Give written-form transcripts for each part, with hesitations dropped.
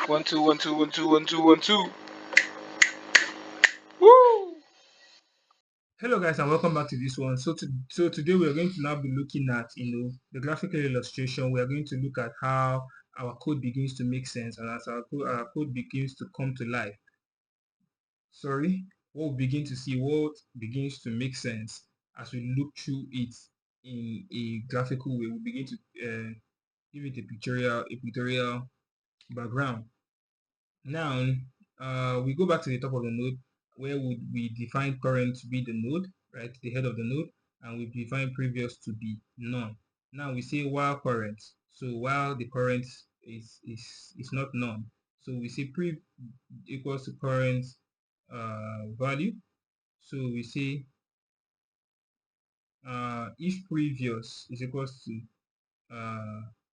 1 2 1 2 1 2 1 2 1 2. Woo! Hello guys and welcome back to this one. So today we are going to now be looking at the graphical illustration. We are going to look at how our code begins to make sense, and as our code begins to come to life. What we begin to see, what begins to make sense as we look through it in a graphical way. We begin to give it a pictorial background. Now we go back to the top of the node where we define current to be the node, right, the head of the node, and we define previous to be none. Now we say while current, so while the current is not none, so we say prev equals to current value. So we say if previous is equals to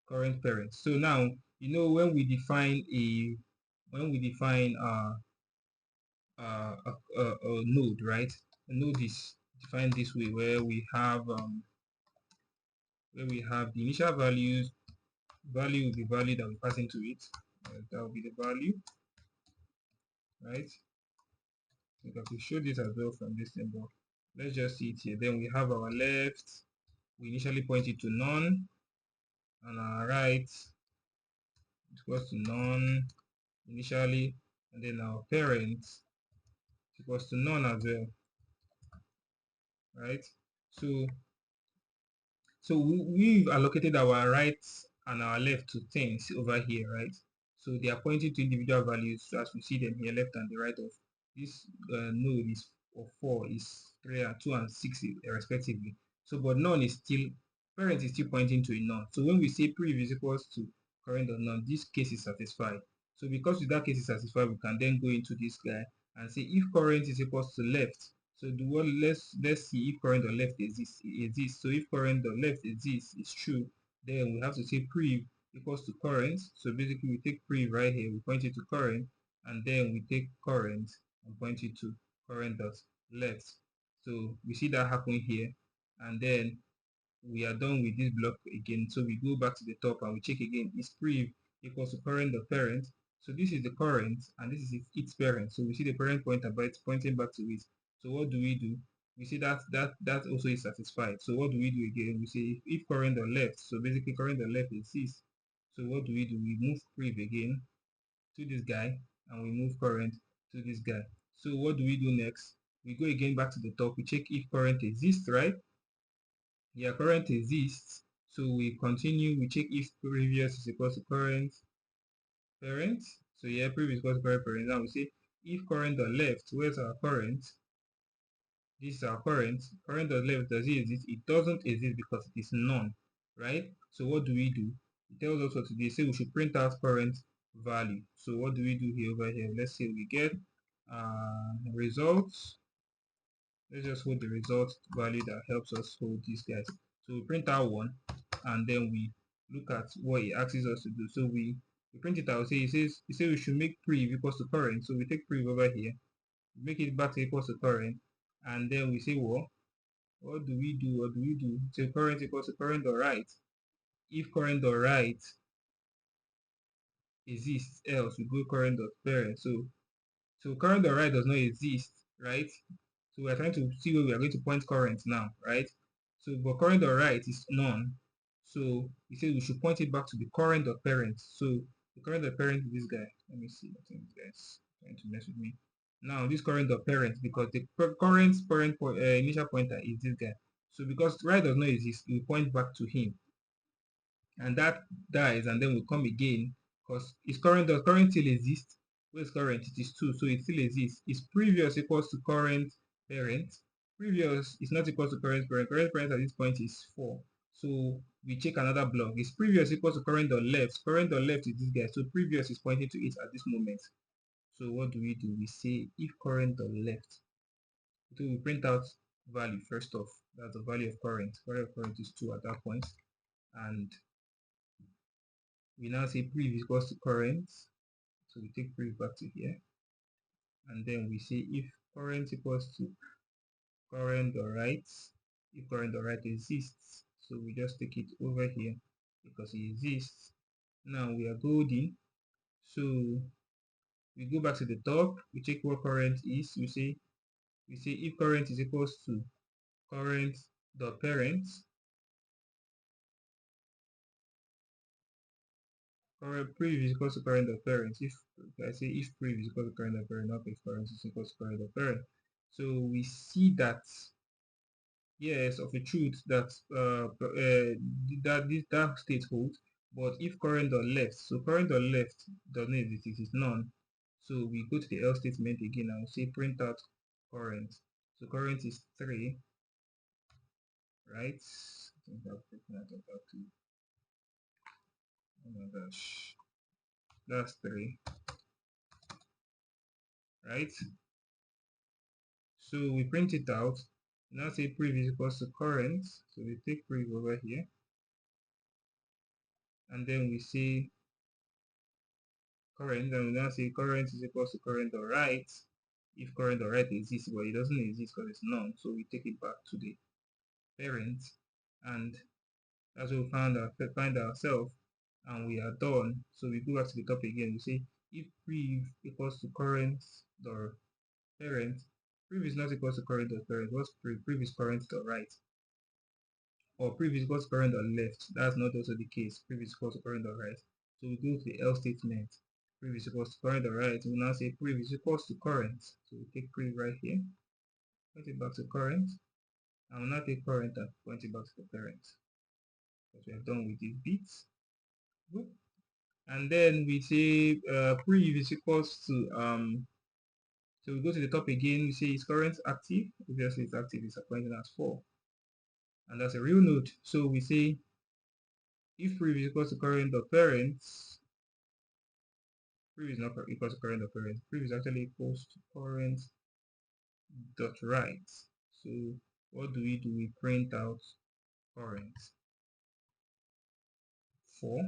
current parent. So now when we define a node, right? A node is defined this way, where we have the initial value will be value that we pass into it. That will be the value, right? I think I could show this as well from this symbol. Let's just see it here. Then we have our left. We initially point it to none, and our right equals to none initially, and then our parent equals to none as well, right? So we've allocated our right and our left to things over here, right? So they are pointing to individual values, so as we see them here, left and the right of this node is of 4, is 3 and 2 and 6 respectively. So but none is still, parent is still pointing to a none. So when we say prev is equals to current or none, this case is satisfied. So because with that case is satisfied, we can then go into this guy and say if current is equals to left. So let's see if current or left exists. So if current or left exists, it's true. Then we have to say prev equals to current. So basically we take prev right here, we point it to current, and then we take current and point it to current dot left. So we see that happen here, and then we are done with this block again. So we go back to the top and we check again. Is prev equals to current dot parent. So this is the current and this is its parent. So we see the parent pointer, but it's pointing back to it. So what do? We see that also is satisfied. So what do we do again? We say if current on left. So basically current on left exists. So what do? We move prev again to this guy, and we move current to this guy. So what do we do next? We go again back to the top. We check if current exists, right? Yeah, current exists. So we continue. We check if previous is equal to current parent. So yeah, previous is equal to current parent. Now we say if current on left, where's our current? This is our current. Current on left, does it exist? It doesn't exist because it is none, right? So what do? It tells us what to do. Say we should print out current value. So what do we do here over here? Let's say we get results. Let's just hold the result value that helps us hold these guys. So we print out one, and then we look at what it asks us to do. So we print it out. It says we should make prev equals to current. So we take prev over here, make it back to equals to current, and then we say, well, what do we do? What do we do? So current equals to current or right. If current or right exists, else we go current dot parent. So current or right does not exist, right? So we are trying to see where we are going to point current now, right? So but current or right is none. So we say we should point it back to the current dot parent. So the current dot parent is this guy. Let me see. I think that's trying to mess with me. Now this current dot parent, because the current initial pointer is this guy. So because right does not exist, we point back to him, and that dies, and then we come again because does current still exist? Where's current? It is 2, so it still exists. Is previous equals to current parent? Previous is not equal to current parent. Current parent at this point is 4. So we check another block. Is previous equals to current or left? Current or left is this guy, so previous is pointing to it at this moment. So what do? We say if current or left. So we print out value first off. That's the value of current. Value of current is 2 at that point, and we now say prev equals to current. So we take prev back to here, and then we say if current equals to current or right, if current or right exists. So we just take it over here because it exists. Now we are golden. So we go back to the top, we check what current is. We say if current is equals to current dot parent, current prev is equals to current dot parent. If I say if prev is equal to current dot parent, not if current is equal to current dot parent. So we see that yes, of a truth that that state holds. But if current dot left, so current dot left doesn't exist, it is none. So we go to the else statement again and say print out current. So current is 3, right? I think I'll print out about 2. Oh my gosh, that's 3, right? So we print it out. Now say prev is equals to current. So we take prev over here, and then we say current, and we now say current is equals to current dot right. If current dot right exists, but it doesn't exist because it's none, so we take it back to the parent, and that's what we find ourselves, and we are done. So we go back to the top again. We say if prev equals to current dot parent, prev is not equals to current dot parent. What's prev? Prev is current dot right, or prev is equals to current dot left. That's not also the case. Prev is equals to current dot right. So we go to the else statement. Prev is equals to current dot right. We now say prev is equals to current. So we take prev right here, point it back to current, and we'll now take current and point it back to the parent. Because we have done with these bits. And then we say prev is equals to so we go to the top again, we say is current active. Obviously it's active, it's pointing at 4. And that's a real node. So we say if prev is equals to current dot parent, prev is not equal to current dot parent. Prev is actually equals to current dot right. So what do? We print out current 4,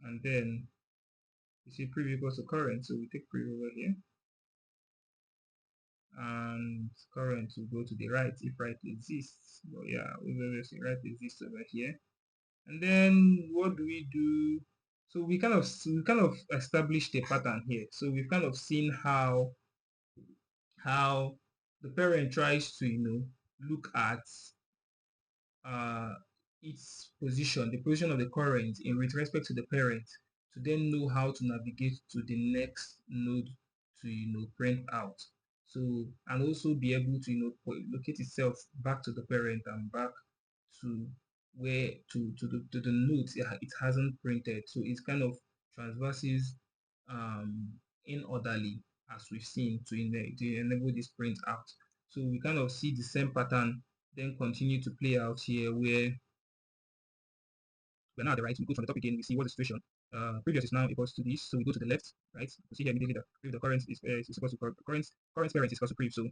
and then we see prev equals to current, so we take prev over here, and current will go to the right if right exists. But yeah, obviously right exists over here. And then what do? So we kind of established a pattern here. So we've kind of seen how the parent tries to look at uh, its position, the position of the current in with respect to the parent, to then know how to navigate to the next node to print out. So, and also be able to locate itself back to the parent and back to where to the nodes it hasn't printed. So it kind of transverses in orderly, as we've seen, to enable this print out. So we kind of see the same pattern then continue to play out here, where we're now at the right. We go from the top again, we see what the situation. Previous is now equals to this, so we go to the left, right? We see here immediately that if the current is equal to current parent is equal to prev. So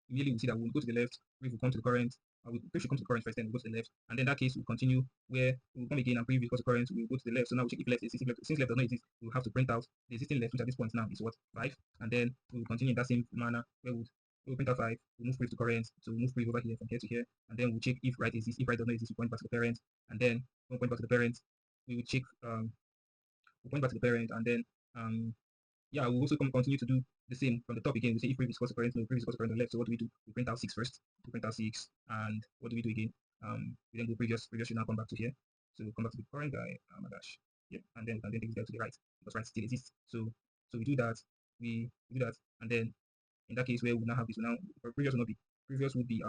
immediately we see that we'll go to the left, prev will come to the current, prev should come to the current first, then we'll go to the left, and then that case will continue where we'll come again and prev equals to current, we'll go to the left. So now we check if left is since left does not exist, we'll have to print out the existing left, which at this point now is what, 5, and then we'll continue in that same manner where we'll print out 5, we'll move prev to current, so we'll move prev over here from here to here, and then we'll check if right exists. If right does not exist, we point back to the parent, and then we'll point back to the parent, we will check we'll point back to the parent, and then yeah, we'll also continue to do the same from the top again. We say if previous equals to current, no, previous equals to current on the left. So what do? We print out 6 first. We print out 6, and what do again? We then go previous should now come back to here. So we'll come back to the current guy. Oh my gosh. Yep. And then we can then take this guy to the right because right still exists. So we do that. We do that, and then in that case where we now have this, we now previous will not be previous would be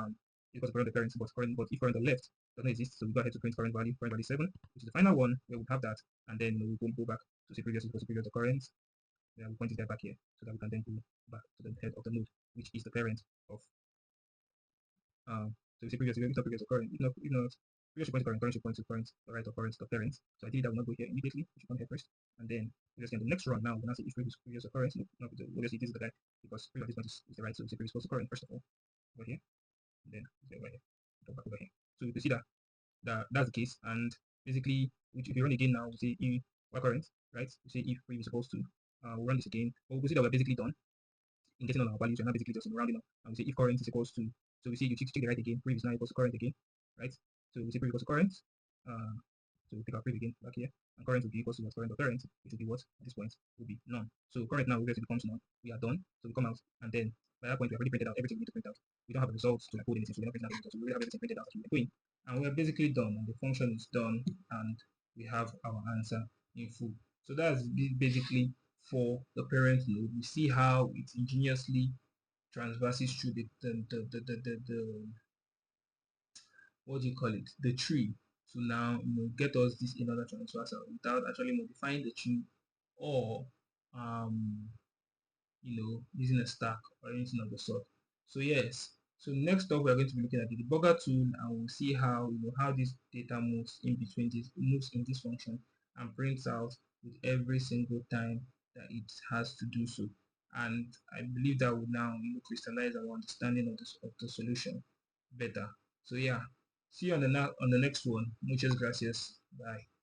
equals to current the parent, but if current on the left doesn't exist, so we go ahead to print current value 7, which is the final one where we have that, and then we'll go back to say previous equals to previous the current. Then we point it back here so that we can then go back to the head of the node, which is the parent of so we say previous, if not previous or current, if not previous should point to current should point to current, the right of current the parent. So ideally that will not go here immediately, we should come here first, and then previous in the next run now we're not say if previous or current, no, obviously this is the guy because previous this one is the right, so we say previous equals to current first of all over here, and then over here, go back over here. So you can see that's the case, and basically if you run again now, we say in current, right? We say if previous equals to we'll run this again. But we see that we're basically done in getting all our values. We're now basically just rounding up. And we say if current is equals to, so we see you check the right again, prev is now equals to current again, right? So we say prev equals to current. So we pick our prev again back here. and current will be equals to what? Current of parent, which will be what? At this point will be none. So current now obviously becomes none. We are done. So we come out, and then by that point we have already printed out everything we need to print out. We don't have a result to code anything, so we're not printing out the results. So we already have everything printed out as we're doing. And we're basically done, and the function is done, and we have our answer in full. So that's basically for the parent node. We see how it ingeniously transverses through the what do you call it, the tree, to now get us this Inorder Traversal without actually modifying the tree or using a stack or anything of the sort. So yes, so next up we're going to be looking at the debugger tool, and we'll see how how this data moves in between this moves in this function and prints out with every single time that it has to do so. And I believe that will now crystallize our understanding of the solution better. So yeah, see you on the next one. Muchas gracias. Bye.